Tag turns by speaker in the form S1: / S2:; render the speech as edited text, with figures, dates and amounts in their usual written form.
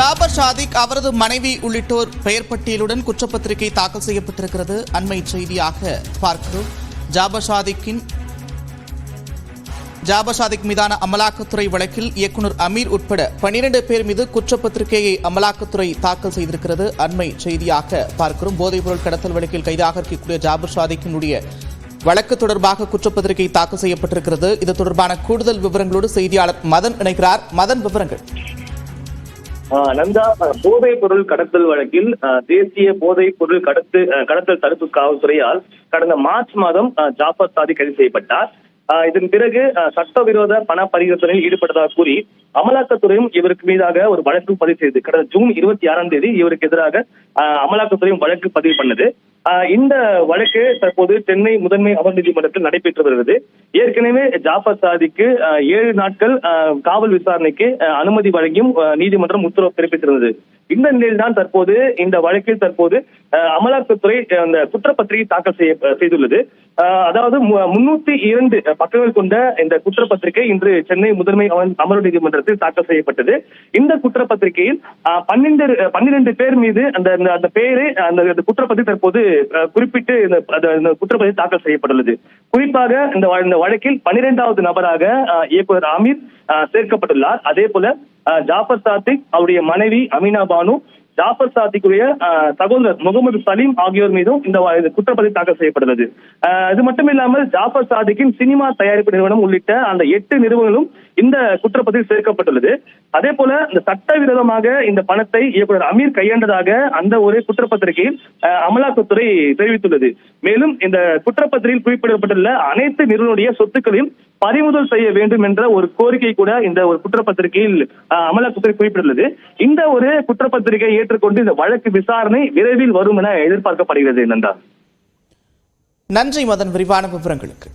S1: ஜாபர் சாதிக் அவரது மனைவி உள்ளிட்டோர் பெயர் பட்டியலுடன் குற்றப்பத்திரிகை தாக்கல் செய்யப்பட்டிருக்கிறது. அண்மை செய்தியாக பார்க்கிறோம். ஜாபர் சாதிக் மீதான அமலாக்கத்துறை வழக்கில் இயக்குநர் அமீர் உட்பட 12 பேர் மீது குற்றப்பத்திரிகையை அமலாக்கத்துறை தாக்கல் செய்திருக்கிறது. அண்மை செய்தியாக பார்க்கிறோம். போதைப்பொருள் கடத்தல் வழக்கில் கைதாக இருக்கக்கூடிய ஜாபர் சாதிக்கினுடைய வழக்கு தொடர்பாக குற்றப்பத்திரிகை தாக்கல் செய்யப்பட்டிருக்கிறது. இது தொடர்பான கூடுதல் விவரங்களோடு செய்தியாளர் மதன் இணைக்கிறார். மதன், விவரங்கள்.
S2: நந்தா, போதைப் பொருள் கடத்தல் வழக்கில் தேசிய போதைப் பொருள் கடத்தல் தடுப்பு காவல்துறையால் கடந்த மார்ச் மாதம் ஜாபர் சாதிக் கைது செய்யப்பட்டார். இதன் பிறகு சட்டவிரோத பண பரிவர்த்தனையில் ஈடுபட்டதாக கூறி அமலாக்கத்துறையும் இவருக்கு மீதாக ஒரு வழக்கு பதிவு செய்தது. கடந்த ஜூன் 26 இவருக்கு எதிராக அமலாக்கத்துறையும் வழக்கு பதிவு பண்ணது. இந்த வழக்கு தற்போது சென்னை முதன்மை அமர் நீதிமன்றத்தில் நடைபெற்று வருகிறது. ஏற்கனவே ஜாபர் சாதிக்கு 7 நாட்கள் காவல் விசாரணைக்கு அனுமதி வழங்கியும் நீதிமன்றம் உத்தரவு பிறப்பித்திருந்தது. இந்த நிலையில்தான் தற்போது இந்த வழக்கில் அமலாக்கத்துறை அந்த குற்றப்பத்திரிகை தாக்கல் செய்துள்ளது. அதாவது 302 பக்கங்கள் கொண்ட இந்த குற்றப்பத்திரிகை இன்று சென்னை முதன்மை அமர்வு நீதிமன்றத்தில் தாக்கல் செய்யப்பட்டது. இந்த குற்றப்பத்திரிகையில் 12 பேர் மீது அந்த பெயரை அந்த குற்றப்பத்திரிகை தற்போது குறிப்பிட்டு இந்த குற்றப்பத்திரிகை தாக்கல் செய்யப்பட்டுள்ளது. குறிப்பாக இந்த வழக்கில் 12வது நபராக இயக்குநர் அமீர் சேர்க்கப்பட்டுள்ளார். அதே போல ஜாபர் சாதிக், அவருடைய மனைவி அமீனா பானு, ஜாபர் சாதிக்குரிய சகோதரர் முகமது சலீம் ஆகியோர் மீதும் இந்த குற்றப்பத்திரிகை தாக்கல் செய்யப்பட்டுள்ளது. இது மட்டுமில்லாமல் ஜாபர் சாதிக்கின் சினிமா தயாரிப்பு நிறுவனம் உள்ளிட்ட அந்த 8 நிறுவனங்களும் இந்த குற்றப்பத்திரிகை சேர்க்கப்பட்டுள்ளது. அதே போல இந்த சட்டவிரோதமாக இந்த பணத்தை இயக்குநர் அமீர் கையாண்டதாக அந்த ஒரு குற்றப்பத்திரிகையில் அமலாக்கத்துறை தெரிவித்துள்ளது. மேலும் இந்த குற்றப்பத்திரிகையில் குறிப்பிடப்பட்டுள்ள அனைத்து நிறுவனுடைய சொத்துக்களையும் பறிமுதல் செய்ய வேண்டும் என்ற ஒரு கோரிக்கை கூட இந்த ஒரு குற்றப்பத்திரிகையில் அமலாக்கத்துறை குறிப்பிட்டுள்ளது. இந்த ஒரு குற்றப்பத்திரிகை ஏற்றுக்கொண்டு இந்த வழக்கு விசாரணை விரைவில் வரும் என எதிர்பார்க்கப்படுகிறது. நன்றி
S1: மதன், விரிவான விவரங்களுக்கு.